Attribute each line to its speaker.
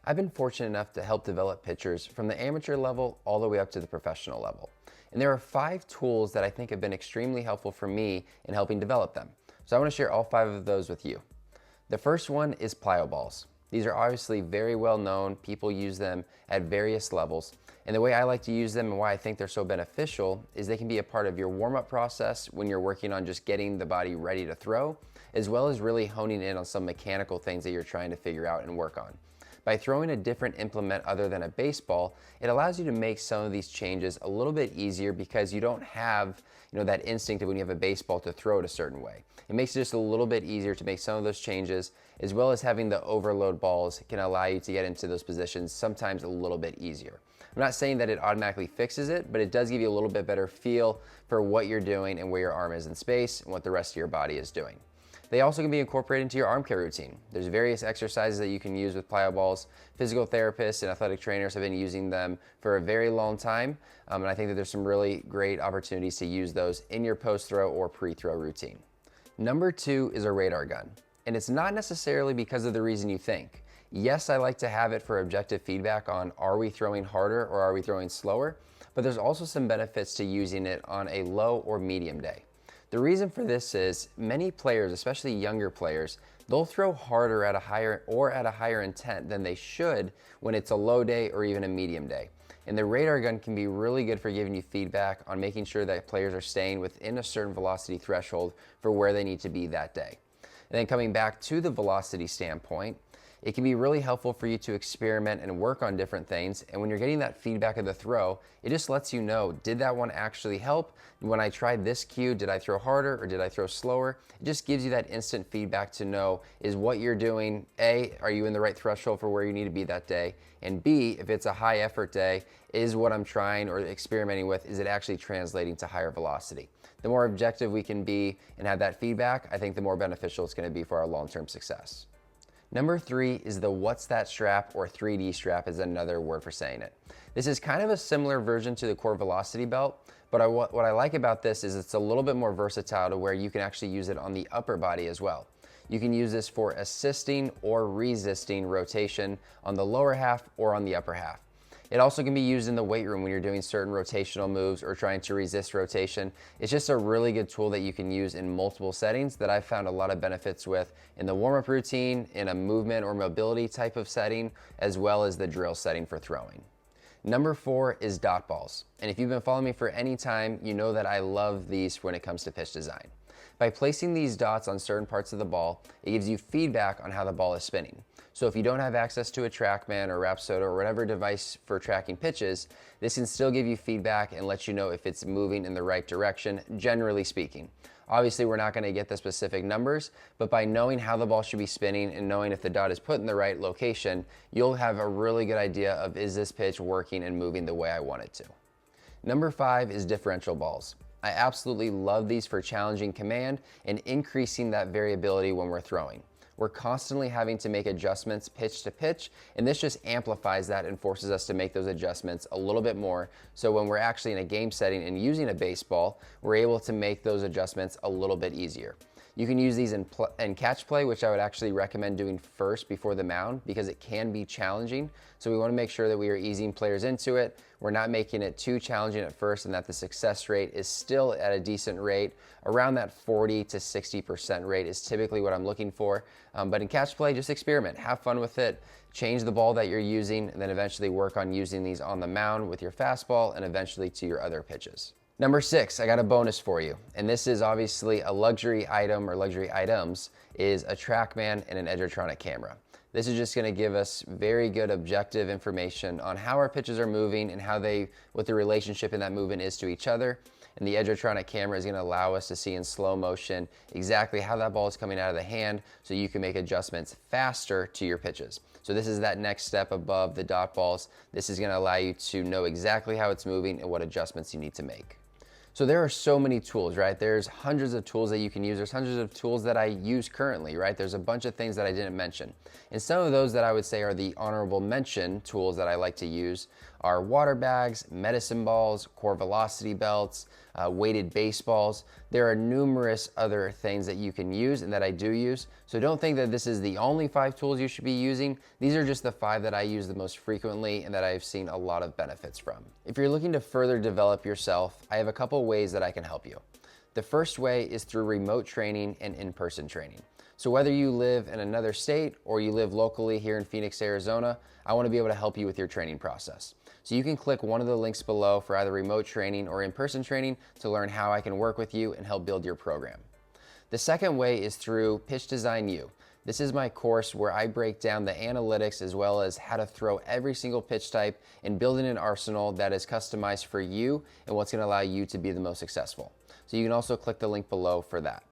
Speaker 1: I've been fortunate enough to help develop pitchers from the amateur level all the way up to the professional level. And there are 5 tools that I think have been extremely helpful for me in helping develop them. So I want to share all 5 of those with you. The first one is plyo balls. These are obviously very well known. People use them at various levels. And the way I like to use them and why I think they're so beneficial is they can be a part of your warm-up process when you're working on just getting the body ready to throw, as well as really honing in on some mechanical things that you're trying to figure out and work on. By throwing a different implement other than a baseball, it allows you to make some of these changes a little bit easier because you don't have that instinct of when you have a baseball to throw it a certain way. It makes it just a little bit easier to make some of those changes, as well as having the overload balls can allow you to get into those positions sometimes a little bit easier. I'm not saying that it automatically fixes it, but it does give you a little bit better feel for what you're doing and where your arm is in space and what the rest of your body is doing. They also can be incorporated into your arm care routine. There's various exercises that you can use with plyo balls. Physical therapists and athletic trainers have been using them for a very long time, and I think that there's some really great opportunities to use those in your post-throw or pre-throw routine. Number 2 is a radar gun, and it's not necessarily because of the reason you think. Yes, I like to have it for objective feedback on are we throwing harder or are we throwing slower, but there's also some benefits to using it on a low or medium day. The reason for this is many players, especially younger players, they'll throw harder at a higher intent than they should when it's a low day or even a medium day. And the radar gun can be really good for giving you feedback on making sure that players are staying within a certain velocity threshold for where they need to be that day. And then coming back to the velocity standpoint, it can be really helpful for you to experiment and work on different things. And when you're getting that feedback of the throw, it just lets you know, did that one actually help? When I tried this cue, did I throw harder or did I throw slower? It just gives you that instant feedback to know, is what you're doing, A, are you in the right threshold for where you need to be that day? And B, if it's a high effort day, is what I'm trying or experimenting with, is it actually translating to higher velocity? The more objective we can be and have that feedback, I think the more beneficial it's going to be for our long-term success. Number 3 is the What's That Strap, or 3D strap is another word for saying it. This is kind of a similar version to the core velocity belt, but what I like about this is it's a little bit more versatile to where you can actually use it on the upper body as well. You can use this for assisting or resisting rotation on the lower half or on the upper half. It also can be used in the weight room when you're doing certain rotational moves or trying to resist rotation. It's just a really good tool that you can use in multiple settings that I've found a lot of benefits with in the warm-up routine, in a movement or mobility type of setting, as well as the drill setting for throwing. Number 4 is dot balls. And if you've been following me for any time, you know that I love these when it comes to pitch design. By placing these dots on certain parts of the ball, it gives you feedback on how the ball is spinning. So if you don't have access to a TrackMan or Rapsodo or whatever device for tracking pitches, this can still give you feedback and let you know if it's moving in the right direction, generally speaking. Obviously, we're not going to get the specific numbers, but by knowing how the ball should be spinning and knowing if the dot is put in the right location, you'll have a really good idea of, is this pitch working and moving the way I want it to. Number 5 is differential balls. I absolutely love these for challenging command and increasing that variability when we're throwing. We're constantly having to make adjustments pitch to pitch, and this just amplifies that and forces us to make those adjustments a little bit more. So when we're actually in a game setting and using a baseball, we're able to make those adjustments a little bit easier. You can use these in catch play, which I would actually recommend doing first before the mound because it can be challenging. So we want to make sure that we are easing players into it. We're not making it too challenging at first and that the success rate is still at a decent rate. Around that 40 to 60% rate is typically what I'm looking for. But in catch play, just experiment, have fun with it, change the ball that you're using, and then eventually work on using these on the mound with your fastball and eventually to your other pitches. Number 6, I got a bonus for you. And this is obviously a luxury item, or luxury items, is a TrackMan and an Edgertronic camera. This is just going to give us very good objective information on how our pitches are moving and what the relationship in that movement is to each other. And the Edgertronic camera is going to allow us to see in slow motion exactly how that ball is coming out of the hand so you can make adjustments faster to your pitches. So this is that next step above the dot balls. This is going to allow you to know exactly how it's moving and what adjustments you need to make. So there are so many tools, right? There's hundreds of tools that you can use. There's hundreds of tools that I use currently, right? There's a bunch of things that I didn't mention. And some of those that I would say are the honorable mention tools that I like to use are water bags, medicine balls, core velocity belts, weighted baseballs. There are numerous other things that you can use and that I do use. So don't think that this is the only 5 tools you should be using. These are just the 5 that I use the most frequently and that I've seen a lot of benefits from. If you're looking to further develop yourself, I have a couple ways that I can help you. The first way is through remote training and in-person training. So whether you live in another state or you live locally here in Phoenix, Arizona, I want to be able to help you with your training process. So you can click one of the links below for either remote training or in-person training to learn how I can work with you and help build your program. The second way is through Pitch Design U. This is my course where I break down the analytics as well as how to throw every single pitch type and building an arsenal that is customized for you and what's going to allow you to be the most successful. So you can also click the link below for that.